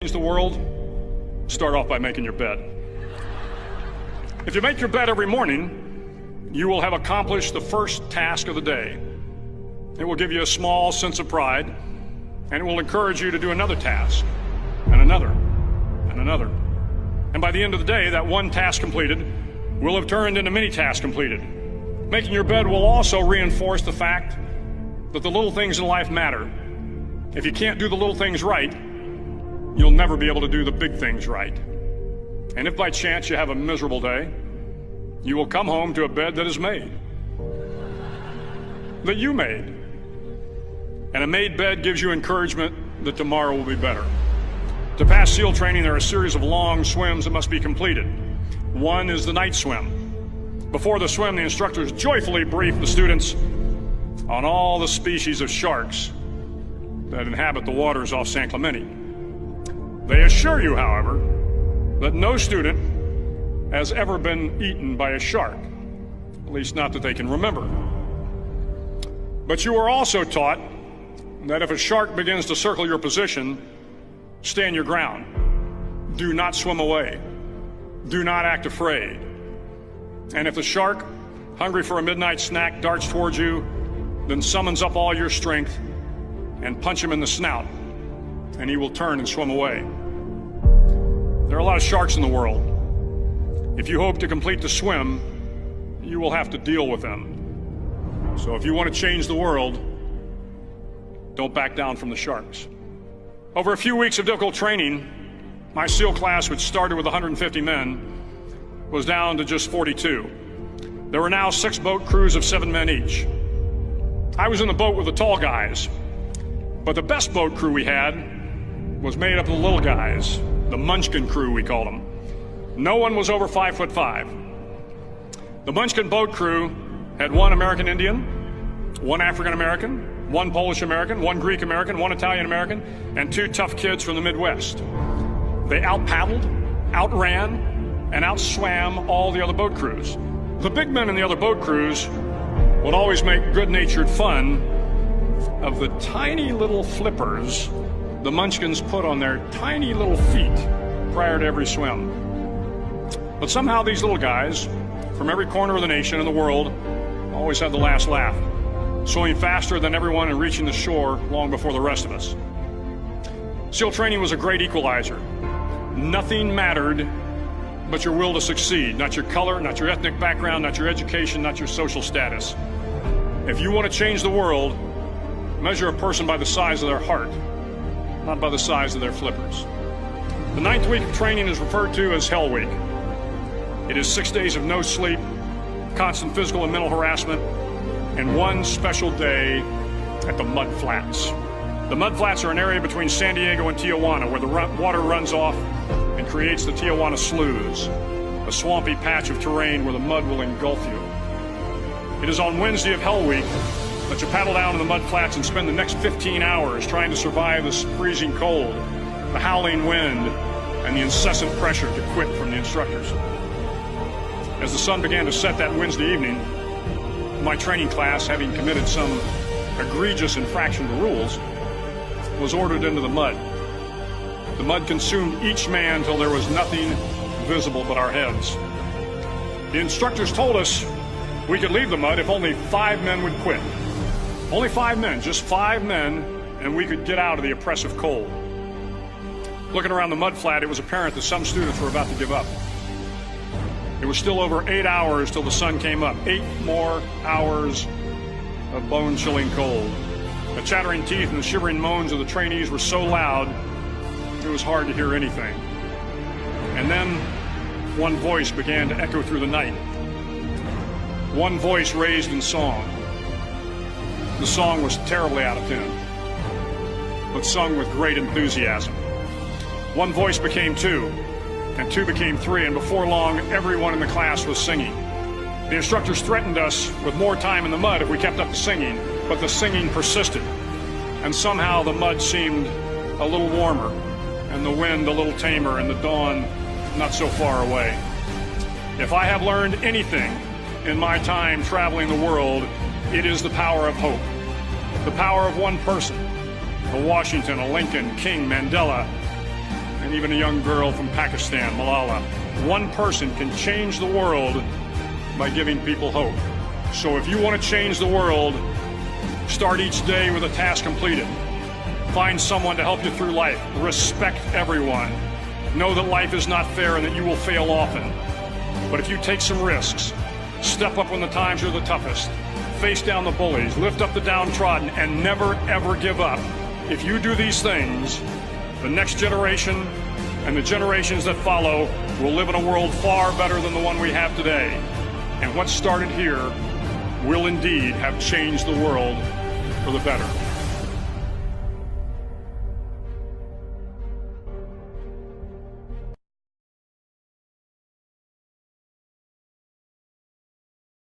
change the world, start off by making your bed. If you make your bed every morning, you will have accomplished the first task of the day. It will give you a small sense of pride, and it will encourage you to do another task, and another, and another. And by the end of the day, that one task completed will have turned into many tasks completed. Making your bed will also reinforce the fact that the little things in life matter. If you can't do the little things right, you'll never be able to do the big things right. And if by chance you have a miserable day, you will come home to a bed that is made, that you made. And a made bed gives you encouragement that tomorrow will be better. To pass SEAL training, there are a series of long swims that must be completed. One is the night swim. Before the swim, the instructors joyfully brief the students on all the species of sharks that inhabit the waters off San Clemente. They assure you, however, that no student has ever been eaten by a shark, at least not that they can remember. But you are also taught that if a shark begins to circle your position, stand your ground. Do not swim away. Do not act afraid. And if the shark, hungry for a midnight snack, darts towards you, then summons up all your strength and punch him in the snout, and he will turn and swim away. There are a lot of sharks in the world. If you hope to complete the swim, you will have to deal with them. So if you want to change the world, don't back down from the sharks. Over a few weeks of difficult training, my SEAL class, which started with 150 men, was down to just 42. There were now 6 boat crews of 7 men each. I was in the boat with the tall guys, but the best boat crew we had was made up of the little guys, the Munchkin crew, we called them. No one was over 5'5". The Munchkin boat crew had 1 American Indian, 1 African American, 1 Polish American, 1 Greek American, 1 Italian American, and 2 tough kids from the Midwest. They out-paddled, outran, and outswam all the other boat crews. The big men in the other boat crews would always make good-natured fun of the tiny little flippers the Munchkins put on their tiny little feet prior to every swim. But somehow these little guys from every corner of the nation and the world always had the last laugh, swimming faster than everyone and reaching the shore long before the rest of us. SEAL training was a great equalizer. Nothing mattered but your will to succeed, not your color, not your ethnic background, not your education, not your social status. If you want to change the world, measure a person by the size of their heart, not by the size of their flippers. The 9th week of training is referred to as Hell Week. It is 6 days of no sleep, constant physical and mental harassment, and 1 special day at the Mud Flats. The Mud Flats are an area between San Diego and Tijuana where the water runs off and creates the Tijuana Sloughs, a swampy patch of terrain where the mud will engulf you. It is on Wednesday of Hell Week that you paddle down to the Mud Flats and spend the next 15 hours trying to survive this freezing cold, the howling wind, and the incessant pressure to quit from the instructors. As the sun began to set that Wednesday evening, my training class, having committed some egregious infraction to rules, was ordered into the mud. The mud consumed each man till there was nothing visible but our heads. The instructors told us we could leave the mud if only 5 men would quit. Only 5 men, just 5 men, and we could get out of the oppressive cold. Looking around the mud flat, it was apparent that some students were about to give up. It was still over 8 hours till the sun came up. 8 more hours of bone-chilling cold. The chattering teeth and the shivering moans of the trainees were so loud, it was hard to hear anything. And then one voice began to echo through the night. One voice raised in song. The song was terribly out of tune, but sung with great enthusiasm. One voice became 2, and 2 became 3, and before long, everyone in the class was singing. The instructors threatened us with more time in the mud if we kept up the singing, but the singing persisted, and somehow the mud seemed a little warmer, and the wind a little tamer, and the dawn not so far away. If I have learned anything in my time traveling the world, it is the power of hope. The power of one person, a Washington, a Lincoln, King, Mandela, and even a young girl from Pakistan, Malala. One person can change the world by giving people hope. So if you want to change the world, start each day with a task completed. Find someone to help you through life. Respect everyone. Know that life is not fair and that you will fail often. But if you take some risks, step up when the times are the toughest, face down the bullies, lift up the downtrodden, and never, ever give up. If you do these things, the next generation and the generations that follow will live in a world far better than the one we have today. And what started here will indeed have changed the world for the better.